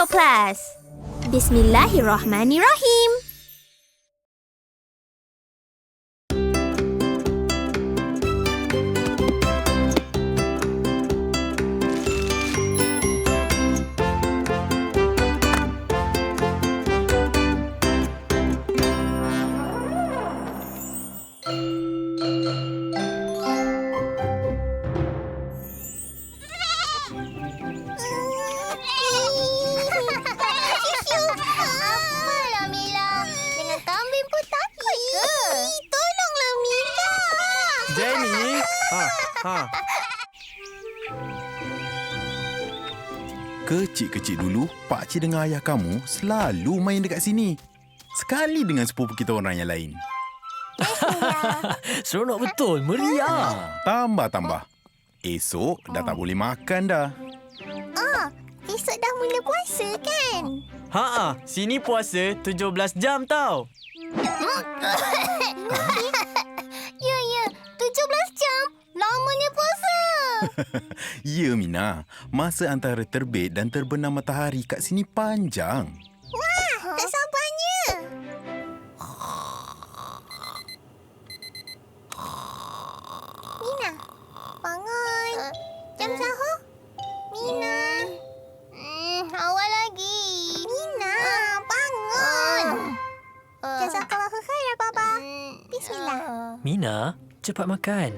Class. Bismillahirrahmanirrahim. Apalah Mila. Dengan kambing pun takut ke? Tolonglah Mila. Jenny! Kecil-kecil dulu, pakcik dengan ayah kamu selalu main dekat sini. Sekali dengan sepupu kita orang yang lain. Seronok betul, meriah. Tambah-tambah. Esok dah tak boleh makan dah. Esok dah mula puasa kan? Sini puasa 17 jam tau. Ya, 17 jam. Lamanya puasa. Ya, Mina. Masa antara terbit dan terbenam matahari kat sini panjang. Tak sabarnya. Mina, bangun. Jam sahur? Mina. Awal lagi. Mina, bangun. Jazakallahu khairan, Baba. Bismillah. Mina, cepat makan.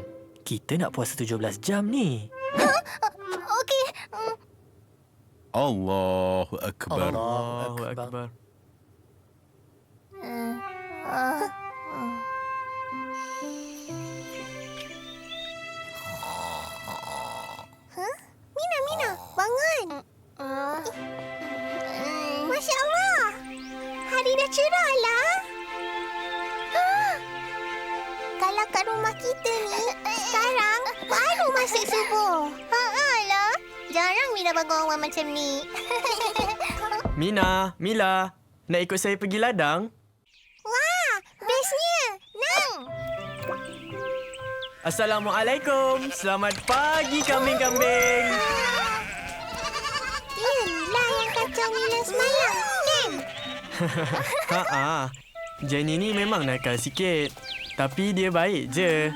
Kita nak puasa 17 jam ni. Okey. Allahu Akbar. Allahu Akbar. Mina, bangun. Masya Allah. Hari dah cerah lah. Kalau kat rumah kita ni, sekarang baru masuk subuh. Alah, jarang Mina bangun awal macam ni. Mina, Mila, nak ikut saya pergi ladang? Wah, bestnya. Nang. Assalamualaikum. Selamat pagi kambing-kambing. Yelah yang kacau Mina semalam, kan? Jenny ni memang nakal sikit. Tapi dia baik je.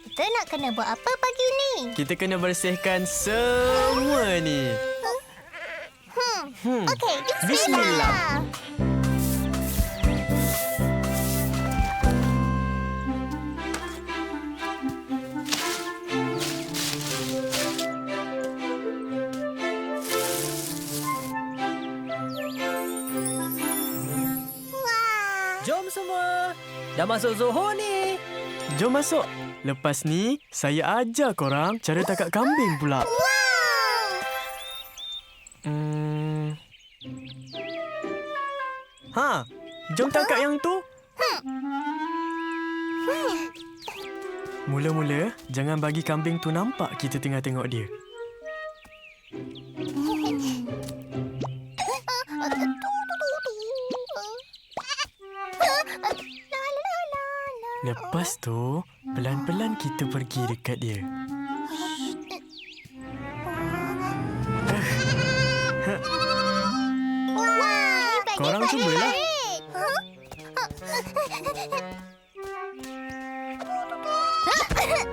Kita nak kena buat apa pagi ni? Kita kena bersihkan semua ni. Okey, Bismillah. bismillah. Jom semua. Dah masuk Zuhur ni. Jom masuk. Lepas ni, saya ajar korang cara tangkap kambing pula. Jom tangkap yang tu. Mula-mula, jangan bagi kambing tu nampak kita tengah tengok dia. Lepas tu, pelan-pelan kita pergi dekat dia. Korang cubalah. Dapat.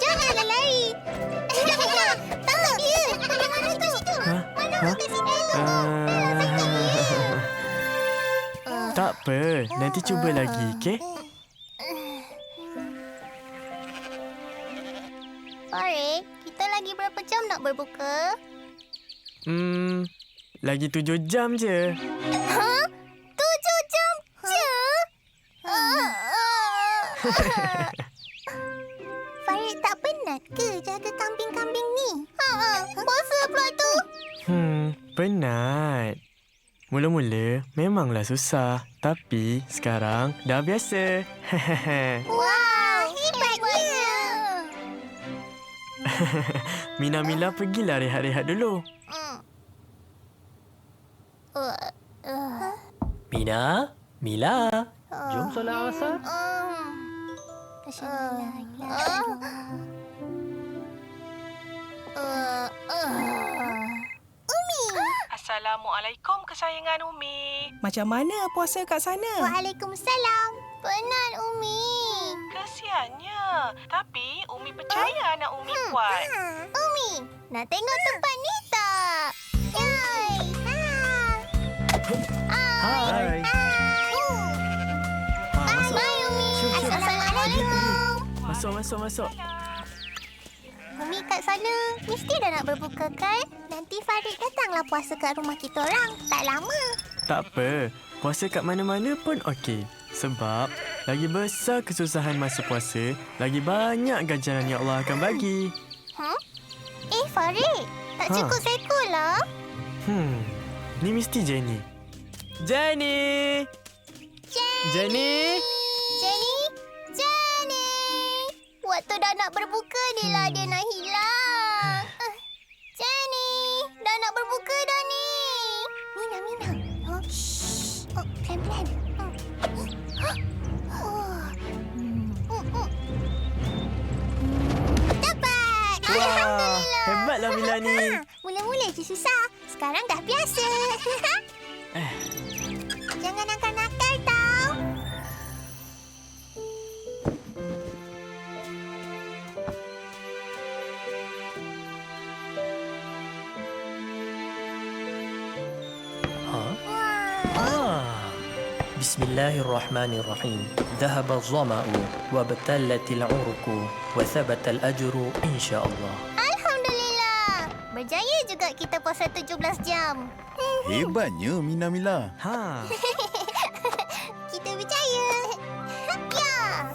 Janganlah lari. Mina, tangkap dia. Mana tu? Mana kat situ? Tak apa, nanti cuba lagi, okey? Farid, kita lagi berapa jam nak berbuka? Lagi 7 jam je. 7 jam je? Farid tak penat ke jaga kambing-kambing ni? Puasa pula tu. Penat. Mula-mula memanglah susah. Tapi sekarang dah biasa. Wah, hebatnya. Mina-Mila pergilah rehat-rehat dulu. Mina, Mila, jom solat asar. Assalamualaikum kesayangan Umi. Macam mana puasa kat sana? Waalaikumsalam. Penat, Umi. Kesiannya. Tapi Umi percaya anak Umi kuat. Umi, nak tengok tempat ni tak? Yay! Hai. Masuk. Bye, Umi. Syuk. Assalamualaikum. Masuk. Umi kat sana mesti dah nak berbuka kan? Nanti Farid datanglah puasa kat rumah kita orang. Tak lama. Tak apa. Puasa kat mana-mana pun okey. Sebab lagi besar kesusahan masa puasa, lagi banyak ganjaran yang Allah akan bagi. Farid, tak Ha. cukup sekolah? Ni mesti Jenny. Jenny! Jenny! Jenny? Waktu dah nak berbuka ni lah dia nak hilang. Jenny, dah nak berbuka dah ni. Mina. Oh, shh. Oh, pelan-pelan. Dapat! Wah, Alhamdulillah. hebatlah Mila ni. Mula-mula je susah. Sekarang dah biasa. Jangan nakal-nakal tau. بسم الله الرحمن الرحيم ذهب الظمأ وابتلت العرق وثبت الأجر إن شاء الله. Alhamdulillah. Berjaya juga kita puasa 17 jam. Hebatnya Mila. Ha. Kita berjaya. Ya.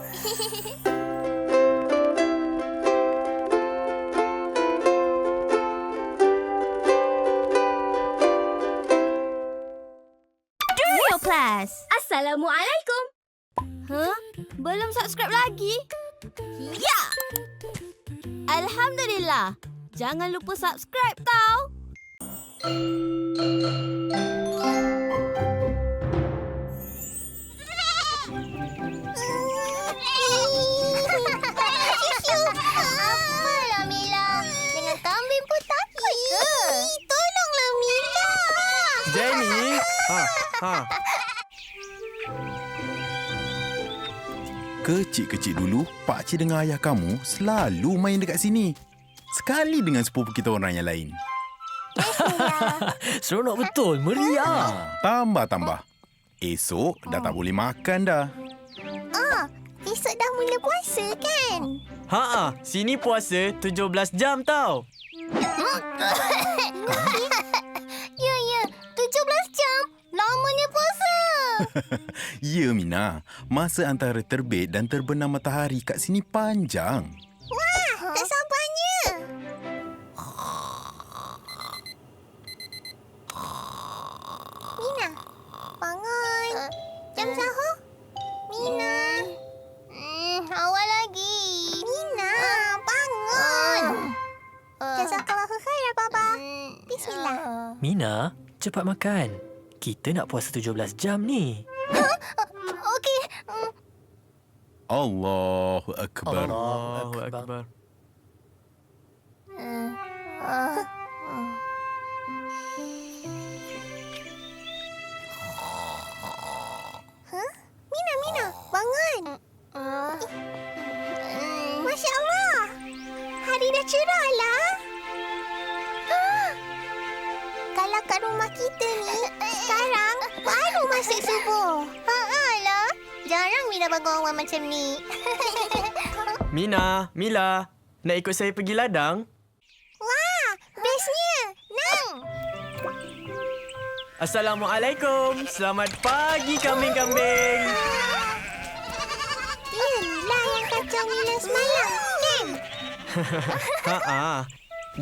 Duo Plus. Assalamualaikum. Belum subscribe lagi? Ya. Alhamdulillah. Jangan lupa subscribe tau. Apalah Mila. Dengan kambing pun takut ke? Tolonglah Mila. Jenny! Ha. Kecil-kecil dulu, pakcik dengan ayah kamu selalu main dekat sini. Sekali dengan sepupu kita orang yang lain. Seronok betul, meriah. Tambah. Esok dah tak boleh makan dah. Esok dah mula puasa kan? Sini puasa 17 jam tau. Ya. 17 jam. Lamanya puasa. Ya, Mina. Masa antara terbit dan terbenam matahari kat sini panjang. Tak sabarnya. Mina, bangun. Jam sahur. Mina. Awal lagi. Mina, bangun. Jazakallahu khairan, Baba. Bismillah. Mina, cepat makan. Kita nak puasa 17 jam ni. Okey. Allahu Akbar. Allahu Akbar. Mina, bangun. Masya Allah. Hari dah cerah lah. Kalau kat rumah kita ni, sekarang baru masuk subuh. Alah, jarang Mina bangun awal macam ni. Mila, nak ikut saya pergi ladang? Wah, bestnya. Nang. Assalamualaikum. Selamat pagi kambing-kambing. Inilah yang kacau Mina semalam, kan?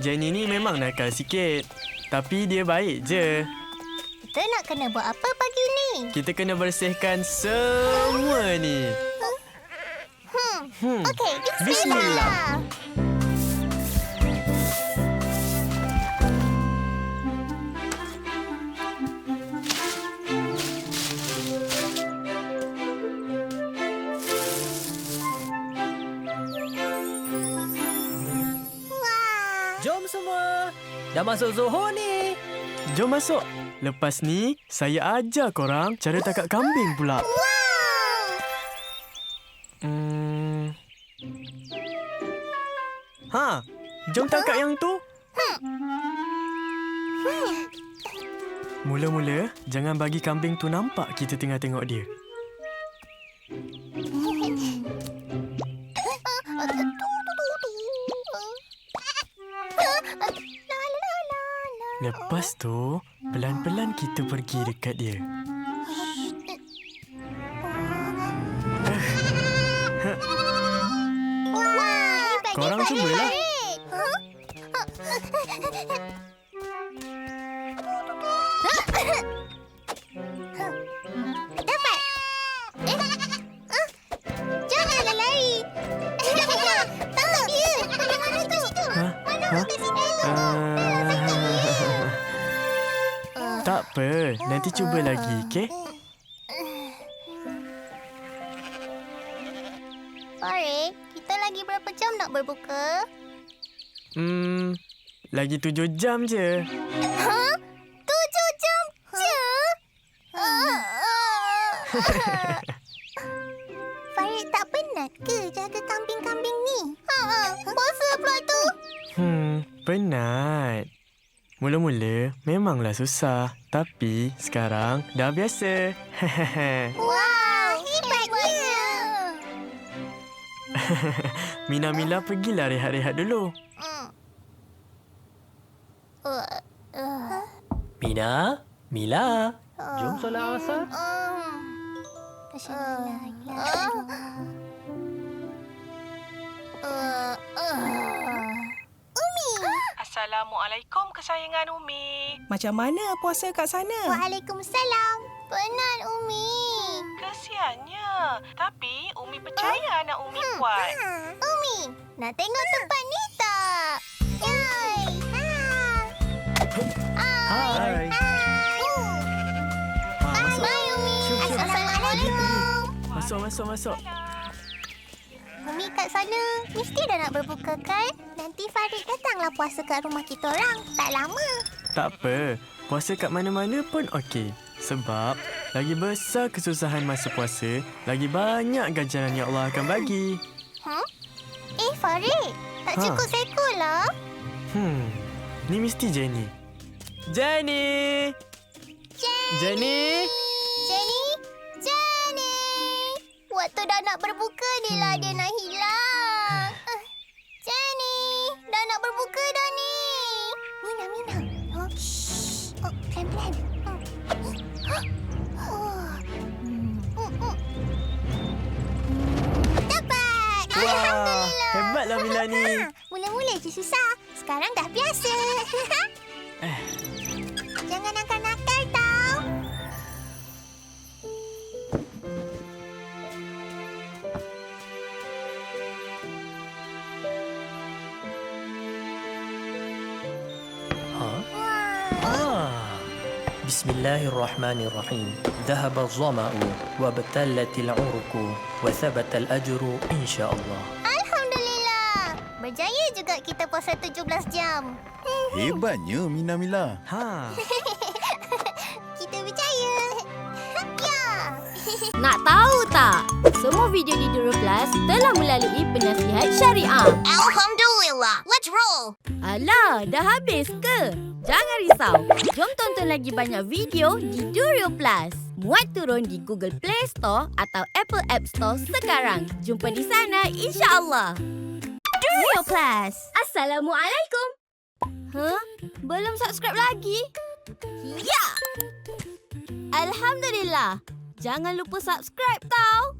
Jenny ni memang nakal sikit. Tapi dia baik je. Kita nak kena buat apa pagi ni? Kita kena bersihkan semua ni. Okey, Bismillah. bismillah. Jom semua. Dah masuk Zuhur ni. Jom masuk. Lepas ni, saya ajar korang cara tangkap kambing pula. Jom tangkap yang tu. Mula-mula, jangan bagi kambing tu nampak kita tengah tengok dia. Lepas tu, pelan-pelan kita pergi dekat dia. Korang cubalah. Dapat. Janganlah lari. Tangkap dia. Bagaimana tu? Mana kat sini? Tak apa, nanti cuba lagi, okey? Farid, kita lagi berapa jam nak berbuka? Lagi 7 jam je. 7 jam je? Farid tak penat ke jaga kambing-kambing ni? Puasa pula tu. Penat. Mula-mula memanglah susah. Tapi sekarang dah biasa. Wow, hebatnya. Mina pergilah rehat-rehat dulu. Mila, jom solat asar. Assalamualaikum kesayangan Umi. Macam mana puasa kat sana? Waalaikumsalam. Penat, Umi. Kesiannya. Tapi Umi percaya anak Umi kuat. Umi, nak tengok tempat ni tak? Yay! Hai. Masuk. Bye, Umi. Syuk. Assalamualaikum. Masuk. Umi kat sana mesti dah nak berbuka kan? Nanti Farid datanglah puasa kat rumah kita orang. Tak lama. Tak apa. Puasa kat mana-mana pun okey. Sebab lagi besar kesusahan masa puasa, lagi banyak ganjaran yang Allah akan bagi. Farid, tak cukup seekor lah. Ni mesti Jenny. Jenny! Jenny! Waktu dah nak berbuka ni lah dia nak hilang. Jenny, dah nak berbuka dah ni. Mina. Shh. Pelan-pelan. Dapat! Wah, Alhamdulillah. hebatlah Mila ni. Mula-mula je susah. Sekarang dah biasa. Jangan nakal-nakal tau. Bismillahirrahmanirrahim. ذهب الظمأ وابتلت العرق وثبت الأجر إن شاء الله. Alhamdulillah. Berjaya juga kita puasa 17 jam. Hebatnya Mila. Kita berjaya. Ya. Nak tahu tak? Semua video di Duro Plus telah melalui penasihat syariah. Alhamdulillah. Let's roll. Alah, dah habis ke? Jangan risau. Jom tonton lagi banyak video di Duro Plus. Muat turun di Google Play Store atau Apple App Store sekarang. Jumpa di sana insya-Allah. Duro Plus. Assalamualaikum. Belum subscribe lagi? Ya. Alhamdulillah. Jangan lupa subscribe tau.